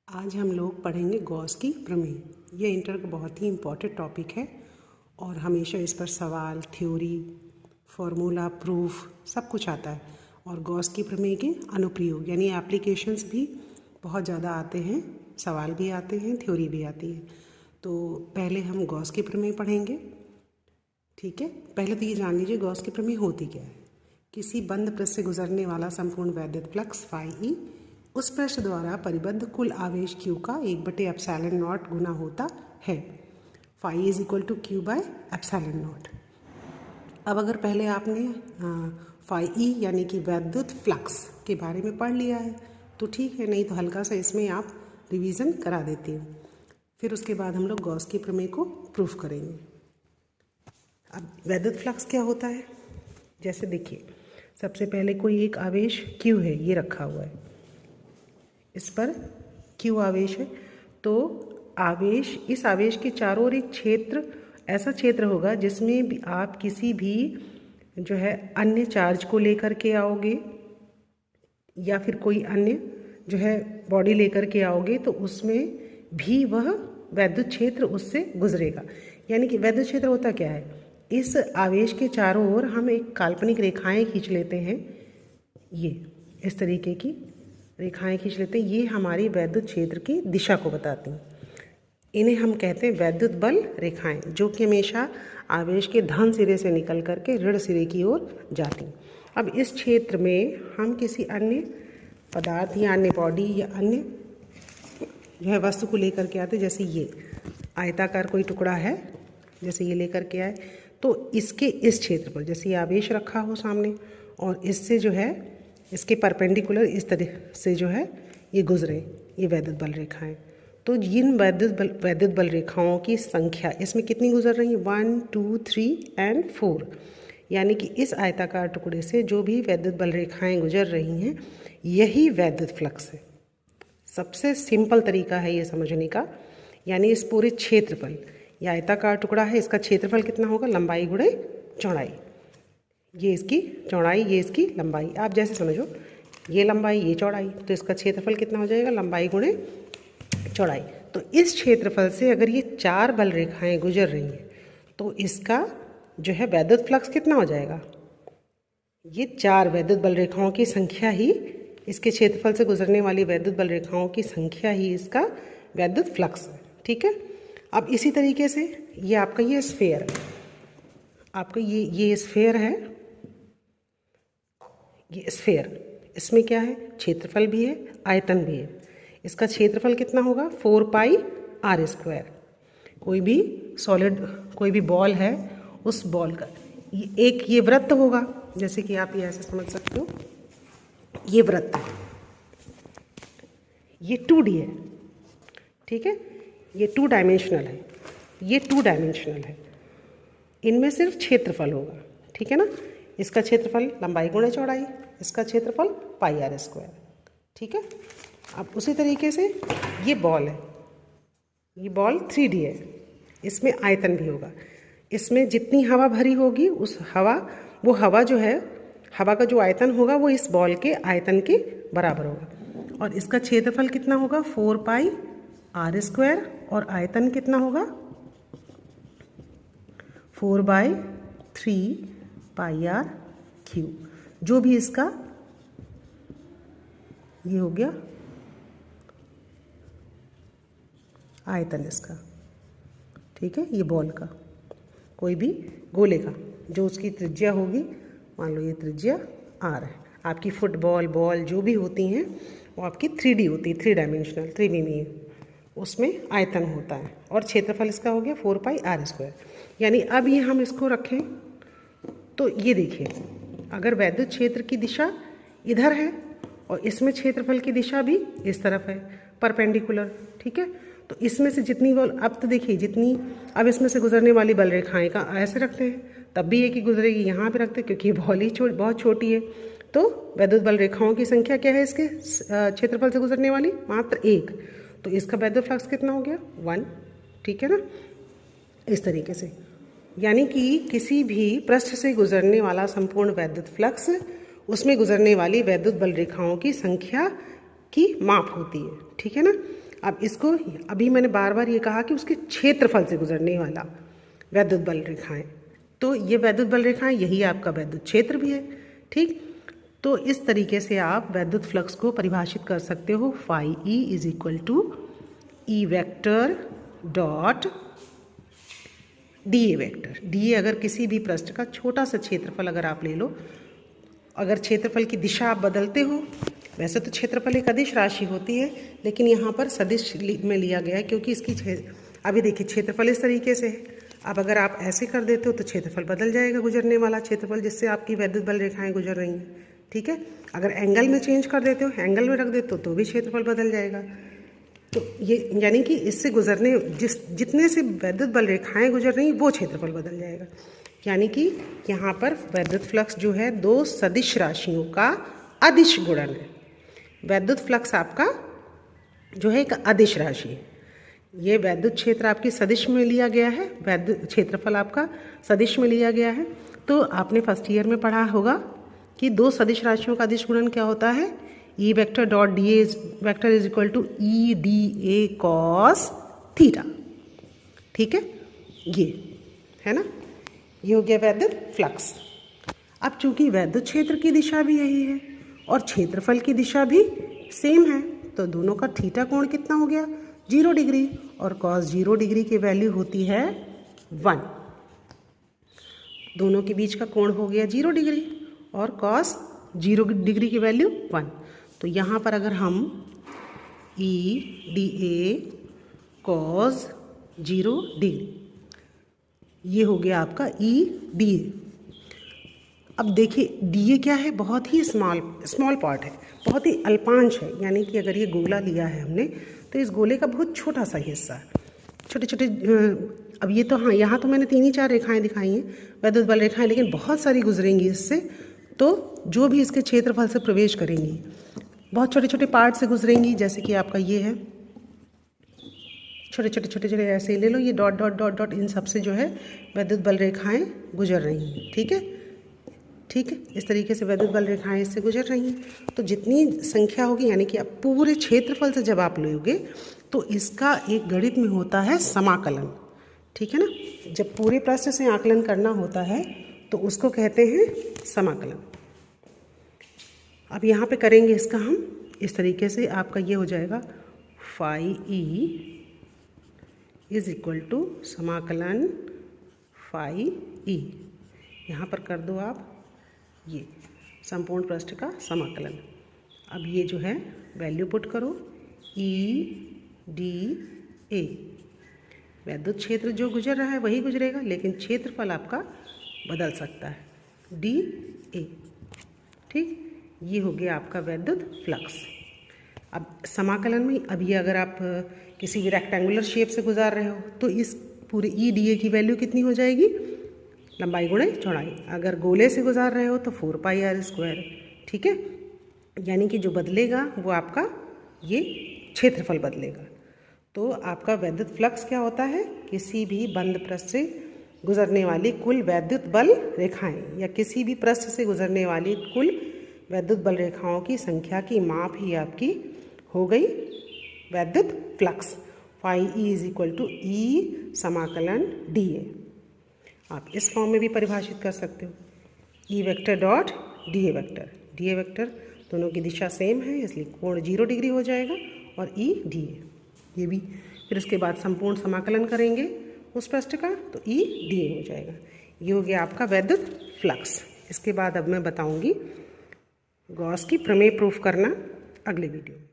आज हम लोग पढ़ेंगे गॉस की प्रमेय। ये इंटर का बहुत ही इम्पोर्टेंट टॉपिक है और हमेशा इस पर सवाल, थ्योरी, फार्मूला, प्रूफ सब कुछ आता है। और गॉस की प्रमेय के अनुप्रयोग यानी एप्लीकेशंस भी बहुत ज़्यादा आते हैं, सवाल भी आते हैं, थ्योरी भी आती है। तो पहले हम गॉस की प्रमेय पढ़ेंगे, ठीक है। पहले तो ये जान लीजिए गॉस की प्रमेय होती क्या है। किसी बंद पृष्ठ से गुजरने वाला संपूर्ण वैद्युत फ्लक्स फाई ई उस पृष्ठ द्वारा परिबद्ध कुल आवेश Q का 1/ε0 गुना होता है। Phi is equal to Q by ε0। अब अगर पहले आपने फाई ई यानी कि वैद्युत फ्लक्स के बारे में पढ़ लिया है तो ठीक है, नहीं तो हल्का सा इसमें आप रिवीजन करा देती हूँ। फिर उसके बाद हम लोग गॉस की प्रमेय को प्रूफ करेंगे। अब वैद्युत फ्लक्स क्या होता है, जैसे देखिए सबसे पहले कोई एक आवेश Q है, ये रखा हुआ है, इस पर Q आवेश है। तो आवेश, इस आवेश के चारों ओर एक क्षेत्र, ऐसा क्षेत्र होगा जिसमें भी आप किसी भी जो है अन्य चार्ज को लेकर के आओगे या फिर कोई अन्य जो है बॉडी लेकर के आओगे तो उसमें भी वह वैद्युत क्षेत्र उससे गुजरेगा। यानी कि वैद्युत क्षेत्र होता क्या है, इस आवेश के चारों ओर हम एक काल्पनिक रेखाएं खींच लेते हैं, ये इस तरीके की रेखाएं खींच लेते हैं, ये हमारी वैद्युत क्षेत्र की दिशा को बताती हैं। इन्हें हम कहते हैं वैद्युत बल रेखाएं, जो कि हमेशा आवेश के धन सिरे से निकल करके ऋण सिरे की ओर जाती हैं। अब इस क्षेत्र में हम किसी अन्य पदार्थ या अन्य बॉडी या अन्य जो है वस्तु को लेकर के आते, जैसे ये आयताकार कोई टुकड़ा है, जैसे ये लेकर के आए, तो इसके इस क्षेत्र पर जैसे ये आवेश रखा हो सामने और इससे जो है इसके परपेंडिकुलर इस तरह से जो है ये गुजरे, ये वैद्युत बल रेखाएं। तो इन वैद्युत बल रेखाओं की संख्या इसमें कितनी गुजर रही है, 1, 2, 3 एंड 4। यानी कि इस आयताकार टुकड़े से जो भी वैद्युत बल रेखाएं गुजर रही हैं यही वैद्युत फ्लक्स है। सबसे सिंपल तरीका है ये समझने का। यानी इस पूरे क्षेत्रफल, यह आयताकार टुकड़ा है, इसका क्षेत्रफल कितना होगा, लंबाई गुणे चौड़ाई। ये इसकी चौड़ाई, ये इसकी लंबाई, आप जैसे समझो, ये लंबाई ये चौड़ाई, तो इसका क्षेत्रफल कितना हो जाएगा, लंबाई गुणे चौड़ाई। तो इस क्षेत्रफल से अगर ये 4 बल रेखाएं गुजर रही हैं तो इसका जो है वैद्युत फ्लक्स कितना हो जाएगा, ये 4 वैद्युत बल रेखाओं की संख्या ही, इसके क्षेत्रफल से गुजरने वाली वैद्युत बल रेखाओं की संख्या ही इसका वैद्युत फ्लक्स है, ठीक है। अब इसी तरीके से ये आपका ये स्फेयर है, आपका ये स्फेयर है, ये स्फेयर, इसमें क्या है, क्षेत्रफल भी है, आयतन भी है। इसका क्षेत्रफल कितना होगा, 4πr²। कोई भी सॉलिड, कोई भी बॉल है, उस बॉल का ये वृत्त होगा, जैसे कि आप ये ऐसे समझ सकते हो, ये वृत्त है, ये 2D है, ठीक है, ये 2 डायमेंशनल है, ये 2 डायमेंशनल है। इनमें सिर्फ क्षेत्रफल होगा, ठीक है ना। इसका क्षेत्रफल लंबाई गुणे चौड़ाई, इसका क्षेत्रफल πr², ठीक है। अब उसी तरीके से ये बॉल है, ये बॉल 3D है, इसमें आयतन भी होगा। इसमें जितनी हवा भरी होगी उस वो हवा जो है, हवा का जो आयतन होगा वो इस बॉल के आयतन के बराबर होगा। और इसका क्षेत्रफल कितना होगा, 4πr², और आयतन कितना होगा, 4/3πr³। जो भी इसका ये हो गया आयतन इसका, ठीक है। ये बॉल का, कोई भी गोले का जो उसकी त्रिज्या होगी, मान लो ये त्रिज्या r है। आपकी फुटबॉल, बॉल जो भी होती हैं वो आपकी 3D होती है, 3 डायमेंशनल, त्रिविमीय, उसमें आयतन होता है और क्षेत्रफल इसका हो गया 4πr²। यानी अब ये हम इसको रखें तो ये देखिए, अगर वैद्युत क्षेत्र की दिशा इधर है और इसमें क्षेत्रफल की दिशा भी इस तरफ है, परपेंडिकुलर, ठीक है। तो इसमें से जितनी बल, अब तो देखिए जितनी, अब इसमें से गुजरने वाली बल रेखाएं का ऐसे रखते हैं, तब भी एक ही गुजरेगी, यहाँ पे रखते हैं क्योंकि बॉल ही बहुत छोटी है। तो वैद्युत बल रेखाओं की संख्या क्या है, इसके क्षेत्रफल से गुजरने वाली मात्र 1, तो इसका वैद्युत फ्लक्स कितना हो गया, 1, ठीक है ना। इस तरीके से यानी कि किसी भी पृष्ठ से गुजरने वाला संपूर्ण वैद्युत फ्लक्स, उसमें गुजरने वाली वैद्युत बल रेखाओं की संख्या की माप होती है, ठीक है ना। अब इसको अभी मैंने बार बार ये कहा कि उसके क्षेत्रफल से गुजरने वाला वैद्युत बल रेखाएं, तो ये वैद्युत बल रेखाएं यही आपका वैद्युत क्षेत्र भी है। ठीक, तो इस तरीके से आप वैद्युत फ्लक्स को परिभाषित कर सकते हो। Phi E is equal to E vector dot D A vector. D A अगर किसी भी पृष्ठ का छोटा सा क्षेत्रफल अगर आप ले लो, अगर क्षेत्रफल की दिशा आप बदलते हो, वैसे तो क्षेत्रफल एक अदिश राशि होती है, लेकिन यहाँ पर सदिश में लिया गया है क्योंकि इसकी अभी देखिए क्षेत्रफल इस तरीके से है। अब अगर आप ऐसे कर देते हो तो क्षेत्रफल बदल जाएगा, गुजरने वाला क्षेत्रफल जिससे आपकी वैद्युत बल रेखाएं गुजर रही हैं। ठीक है, अगर एंगल में चेंज कर देते हो, एंगल में रख देते हो तो भी क्षेत्रफल बदल जाएगा। तो ये यानी कि इससे गुजरने जितने से वैद्युत बल रेखाएं गुजर रही वो क्षेत्रफल बदल जाएगा। यानी कि यहाँ पर वैद्युत फ्लक्स जो है दो सदिश राशियों का अदिश गुणन है। वैद्युत फ्लक्स आपका जो है एक अदिश राशि है। ये वैद्युत क्षेत्र आपकी सदिश में लिया गया है, वैद्युत क्षेत्रफल आपका सदिश में लिया गया है। तो आपने फर्स्ट ईयर में पढ़ा होगा कि दो सदिश राशियों का अदिश गुणन क्या होता है, E vector dot D A vector is equal to E D A cos theta. ठीक है, ये है ना, ये हो गया वैद्युत फ्लक्स। अब चूंकि वैद्युत क्षेत्र की दिशा भी यही है और क्षेत्रफल की दिशा भी सेम है, तो दोनों का थीटा कोण कितना हो गया, 0 डिग्री, और कॉस 0 डिग्री की वैल्यू होती है 1। दोनों के बीच का कोण हो गया 0 डिग्री और कॉस 0 डिग्री की वैल्यू 1। तो यहाँ पर अगर हम ई डी ए कॉस 0 डिग्री, ये हो गया आपका ई डी ए। अब देखिए डी ए क्या है, बहुत ही स्मॉल पार्ट है, बहुत ही अल्पांश है। यानी कि अगर ये गोला लिया है हमने तो इस गोले का बहुत छोटा सा हिस्सा है, छोटे छोटे। अब ये तो हाँ, यहाँ तो मैंने 3 ही 4 रेखाएं दिखाई हैं वैद्युत बल रेखाएं, लेकिन बहुत सारी गुजरेंगी इससे। तो जो भी इसके क्षेत्रफल से प्रवेश करेंगी बहुत छोटे छोटे पार्ट से गुजरेंगी। जैसे कि आपका ये है, छोटे छोटे ऐसे ही ले लो, ये डॉट डॉट डॉट डॉट, इन सब से जो है वैद्युत बल रेखाएं गुजर रही हैं। ठीक है, ठीक है, इस तरीके से वैद्युत बल रेखाएं इससे गुजर रही हैं। तो जितनी संख्या होगी, यानी कि आप पूरे क्षेत्रफल से जब आप लोगे तो इसका एक गणित में होता है समाकलन। ठीक है ना, जब पूरे पृष्ठ से आकलन करना होता है तो उसको कहते हैं समाकलन। अब यहाँ पे करेंगे इसका हम इस तरीके से, आपका ये हो जाएगा phi E is equal to समाकलन फाई ई। यहाँ पर कर दो आप ये संपूर्ण पृष्ठ का समाकलन। अब ये जो है वैल्यू पुट करो, ई डी ए, वैद्युत क्षेत्र जो गुजर रहा है वही गुजरेगा, लेकिन क्षेत्रफल आपका बदल सकता है, डी ए। ठीक, ये हो गया आपका वैद्युत फ्लक्स। अब समाकलन में अब ये अगर आप किसी भी रेक्टेंगुलर शेप से गुजार रहे हो तो इस पूरे ई डी ए की वैल्यू कितनी हो जाएगी, लंबाई गुणे चौड़ाई। अगर गोले से गुजार रहे हो तो 4 पाई आर स्क्वायर। ठीक है, यानी कि जो बदलेगा वो आपका ये क्षेत्रफल बदलेगा। तो आपका वैद्युत फ्लक्स क्या होता है, किसी भी बंद पृष्ठ से गुजरने वाली कुल वैद्युत बल रेखाएं या किसी भी पृष्ठ से गुजरने वाली कुल वैद्युत बल रेखाओं की संख्या की माप ही आपकी हो गई वैद्युत flux. Phi E is equal to E समाकलन डी ए। आप इस फॉर्म में भी परिभाषित कर सकते हो, ई vector dot D A vector. D A vector दोनों की दिशा सेम है इसलिए कोण 0 डिग्री हो जाएगा, और ई डी ए ये भी। फिर उसके बाद संपूर्ण समाकलन करेंगे उस पृष्ठ का तो ई डी ए हो जाएगा। ये हो गया आपका वैद्युत फ्लक्स। इसके बाद अब मैं बताऊंगी गॉस की प्रमेय प्रूफ करना अगले वीडियो में।